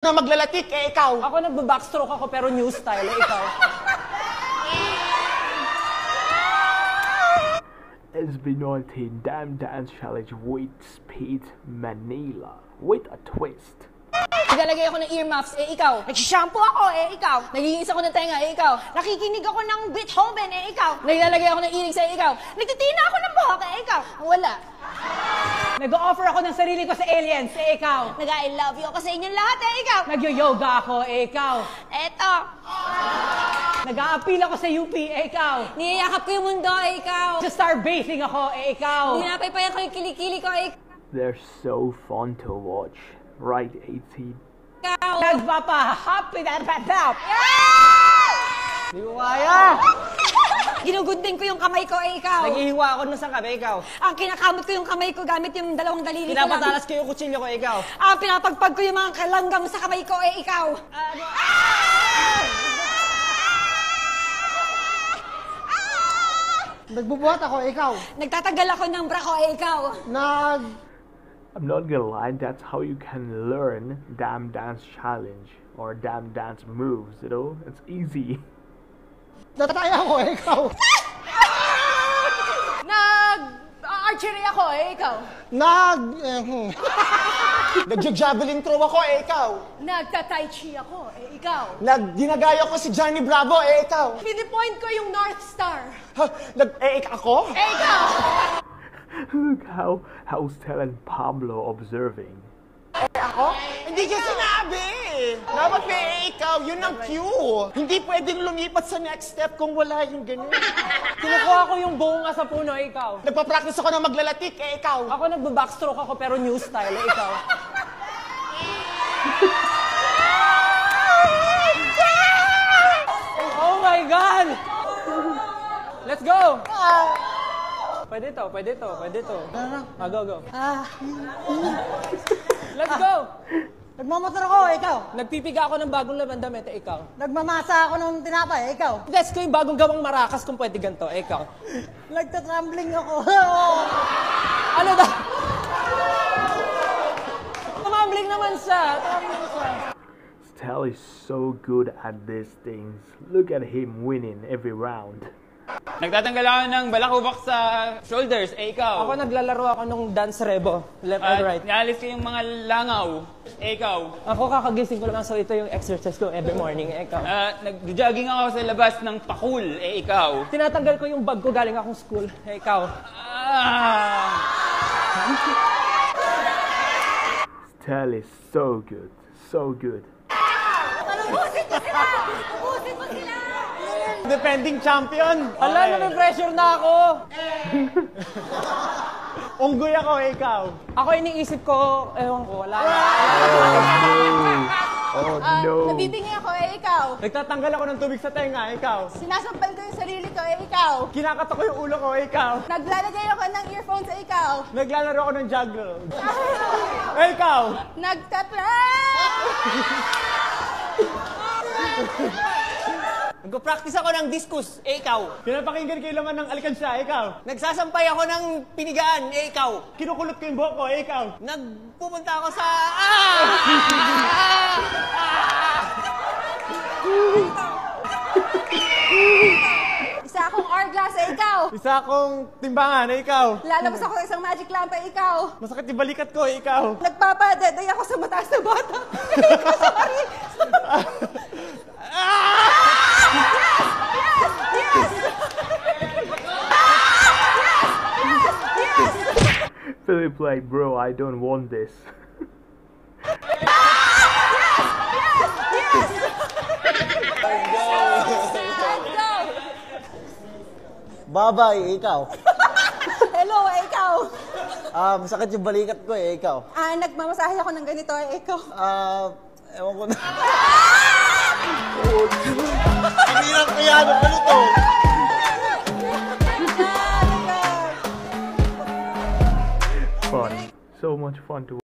na maglalatik, ikaw. Ako nagba-backstroke ako pero new style, ikaw. SB19 Damn Dance Challenge with Speed Manila with a twist. Naglalagay ako ng earmuffs, ikaw. Nagsishampoo ako, ikaw. Nagiginis ako ng tenga, ikaw. Nakikinig ako ng Beethoven, ikaw. Naglalagay ako ng ilig sa ikaw. Nagtitina ako ng buhok, ikaw. Wala. Nag-o-offer ako ng sarili ko sa aliens, ikaw. Nag-I love you ako sa inyong lahat, ikaw. Nag-yoga ako, ikaw. Eto. Nag-a-appeal ako sa UP, ikaw. Niyayakap ko yung mundo, ikaw. Sa starbathing ako, ikaw. Pinapaypayan ko yung kilikili ko, ikaw. They're so fun to watch. Right, 18? Nagpapa-happy that tap. Di ko kaya. Ginugundin ko yung kamay ko, ikaw. Naghihiwa ako na sa kamay, ikaw. Ang kinakamot ko yung kamay ko gamit yung dalawang dalili ko lang. Pinapatalas ko yung kutsilyo ko, ikaw. Ang pinapagpag ko yung mga kalanggam sa kamay ko, ikaw. Nagbubuhat ako, ikaw. Nagtatanggal ako ng bra ko, ikaw. I'm not gonna lie, that's how you can learn Damn Dance Challenge or Damn Dance moves, you know? It's easy. Nataya ako, ikaw. Nag-archery ako, ikaw. Nag-javelin throw ako, ikaw. Nagta-tai chi ako, ikaw. Ginagaya ko si Johnny Bravo, ikaw. Pinipoint ko yung North Star. Ako? Ikaw. Look how Stella and Pablo observing. Ako? Hindi niya sinabi. Dapat may ikaw, yun ang cue. Hindi pwedeng lumipat sa next step kung wala yung ganun. Kinukuha ko yung bunga sa puno, ikaw. Nagpa-practice ako na maglalatik, ikaw. Ako nagba-backstroke ako pero new style, ikaw. Oh my God! Let's go! Pwede to. Go. Let's go! Nagmamotor ako, ikaw. Nagpipiga ako ng bagong labandamit, ikaw. Nagmamasa ako ng tinapay, ikaw. Guess ko yung bagong gawang marakas kung pwede ganito, ikaw. Nagtatrambling ako. Ano ba? Tumambling naman siya. Stella is so good at these things. Look at him winning every round. Nagtatanggal ako ng balakubak sa shoulders, ikaw. Ako naglalaro ako ng dance rebo, left and right. Naalis ko yung mga langaw, ikaw. Ako kakagising ko lang, so ito yung exercise ko every morning, ikaw. Nag-jogging ako sa labas ng pakul, ikaw. Tinatanggal ko yung bag ko galing akong school, ikaw. Stella is so good, so good. Ubusin ko sila! Ubusin ko sila! Defending champion. Ala, nami-pressure na ako. Unggoy ako, ikaw. Ako iniisip ko, ewan ko, wala. Oh no. Nabibingi ako, ikaw. Nagtatanggal ako ng tubig sa tenga, ikaw. Sinasampal ko yung sarili ko, ikaw. Kinakatok ko yung ulo ko, ikaw. Naglalagay ako ng earphone sa ikaw. Naglalaro ako ng juggle. Ikaw. Nagpa-practice ako ng discus, ikaw. Pinapakinggan ko yung laman ng alkansya, ikaw. Nagsasampay ako ng pinigaan, ikaw. Kinukulot ko yung buhok ko, ikaw. Nagpupunta ako sa... Isa akong hourglass, ikaw. Isa akong timbangan, ikaw. Lalabas ako ng isang magic lamp, ikaw. Masakit yung balikat ko, ikaw. Nagpapadeday ako sa mataas na bata. Ikaw, sorry. Philip like, bro, I don't want this. Babay, ikaw. Hello, ikaw. Masakit yung balikat ko, ikaw. Nagmamasahe ako ng ganito, ikaw. Ewan ko na. Ang hirap kaya ng ganito. Fun. So much fun to